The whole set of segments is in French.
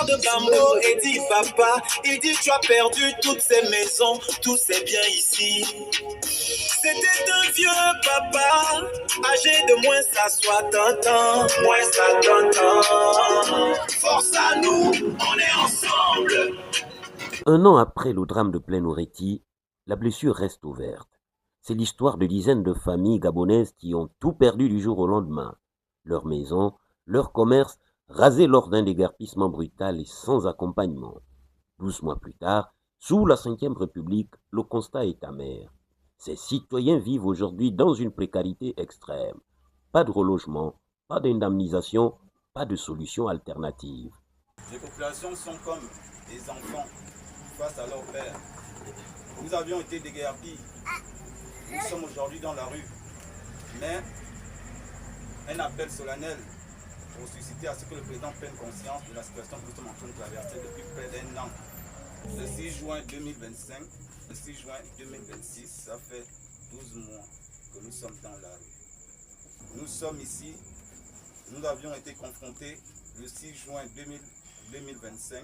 de Gambo et dit papa, il dit tu as perdu toutes ces maisons, tous ces biens ici. C'était un vieux papa, âgé de moins à 60 ans, Force à nous, on est ensemble. Un an après le drame de Plaine-Oretti, la blessure reste ouverte. C'est l'histoire de dizaines de familles gabonaises qui ont tout perdu du jour au lendemain. Leur maison, leur commerce, rasés lors d'un déguerpissement brutal et sans accompagnement. 12 mois plus tard, sous la Ve République, le constat est amer. Ces citoyens vivent aujourd'hui dans une précarité extrême. Pas de relogement, pas d'indemnisation, pas de solution alternative. Les populations sont comme des enfants face à leur père. Nous avions été déguerpis. Nous sommes aujourd'hui dans la rue. Mais un appel solennel pour susciter à ce que le président prenne conscience de la situation que nous sommes en train de traverser depuis près d'un an. Le 6 juin 2025, le 6 juin 2026, ça fait 12 mois que nous sommes dans la rue. Nous sommes ici, nous avions été confrontés le 6 juin 2025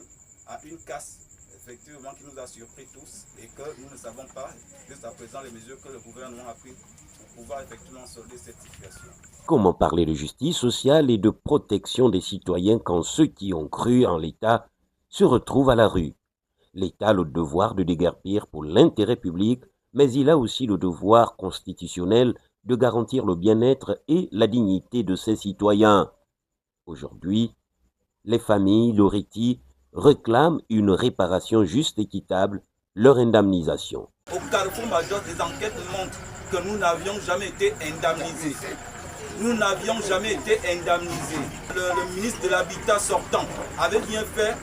à une casse effectivement qui nous a surpris tous et que nous ne savons pas jusqu'à présent les mesures que le gouvernement a prises pour pouvoir effectivement solder cette situation. Comment parler de justice sociale et de protection des citoyens quand ceux qui ont cru en l'État se retrouvent à la rue? L'État a le devoir de déguerpir pour l'intérêt public, mais il a aussi le devoir constitutionnel de garantir le bien-être et la dignité de ses citoyens. Aujourd'hui, les familles Loretti réclament une réparation juste et équitable, leur indemnisation. Au Carrefour Major, des enquêtes montrent que nous n'avions jamais été indemnisés. Nous n'avions jamais été indemnisés. Le ministre de l'Habitat sortant avait bien fait,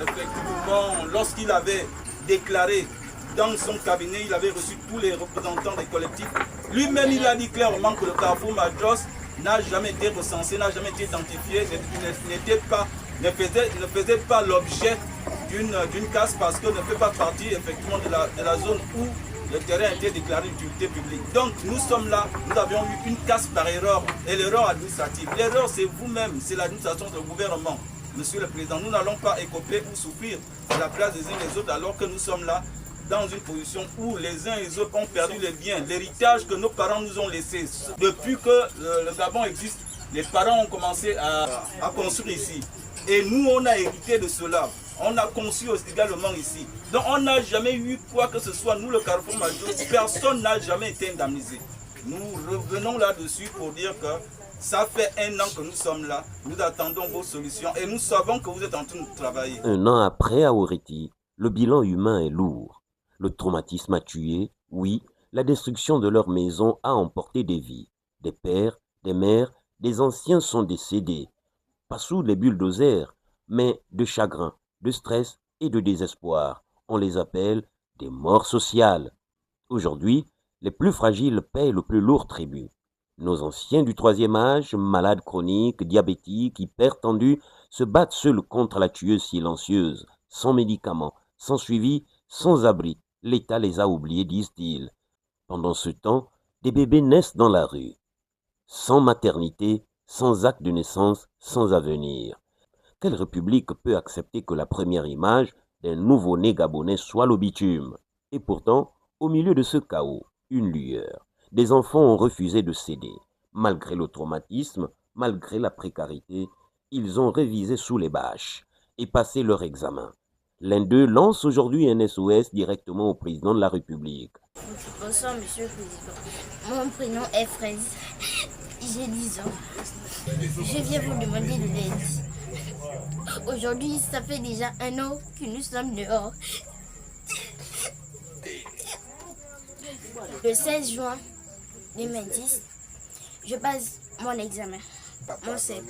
effectivement, lorsqu'il avait déclaré dans son cabinet, il avait reçu tous les représentants des collectifs. Lui-même, il a dit clairement que le Carrefour Major n'a jamais été recensé, n'a jamais été identifié, ne faisait pas l'objet d'une casse parce que ne fait pas partie effectivement de la zone où le terrain a été déclaré d'utilité publique. Donc nous sommes là, nous avions eu une casse par erreur et l'erreur administrative. L'erreur c'est vous-même, c'est l'administration du gouvernement. Monsieur le Président, nous n'allons pas écoper ou souffrir à la place des uns et des autres alors que nous sommes là dans une position où les uns et les autres ont perdu les biens, l'héritage que nos parents nous ont laissé. Depuis que le Gabon existe, les parents ont commencé à construire ici. Et nous, on a hérité de cela. On a conçu également ici. Donc on n'a jamais eu quoi que ce soit. Nous, le Carrefour Major, personne n'a jamais été indemnisé. Nous revenons là-dessus pour dire que ça fait un an que nous sommes là. Nous attendons vos solutions et nous savons que vous êtes en train de travailler. Un an après à Oretti, le bilan humain est lourd. Le traumatisme a tué, oui, la destruction de leur maison a emporté des vies. Des pères, des mères, des anciens sont décédés. Pas sous les bulldozers, mais de chagrin, de stress et de désespoir. On les appelle des morts sociales. Aujourd'hui, les plus fragiles paient le plus lourd tribut. Nos anciens du troisième âge, malades chroniques, diabétiques, hypertendus, se battent seuls contre la tueuse silencieuse, sans médicaments, sans suivi, sans abri. L'État les a oubliés, disent-ils. Pendant ce temps, des bébés naissent dans la rue. Sans maternité, sans acte de naissance, sans avenir. Quelle république peut accepter que la première image d'un nouveau-né gabonais soit le bitume? Et pourtant, au milieu de ce chaos, une lueur. Des enfants ont refusé de céder. Malgré le traumatisme, malgré la précarité, ils ont révisé sous les bâches et passé leur examen. L'un d'eux lance aujourd'hui un SOS directement au président de la République. Bonsoir, monsieur le président. Mon prénom est Fraise. J'ai 10 ans. Je viens vous demander de l'aide. Aujourd'hui, ça fait déjà un an que nous sommes dehors. Le 16 juin 2010, je passe mon examen, mon CEP.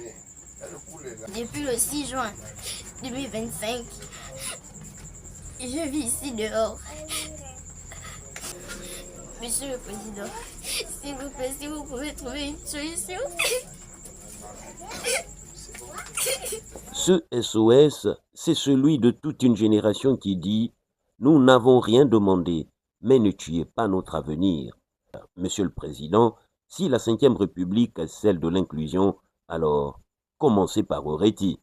Depuis le 6 juin 2025, je vis ici dehors. Monsieur le Président, s'il vous plaît, si vous pouvez trouver une solution. Ce SOS, c'est celui de toute une génération qui dit « Nous n'avons rien demandé, mais ne tuez pas notre avenir ». Monsieur le Président, si la Ve République est celle de l'inclusion, alors commencez par Oretti.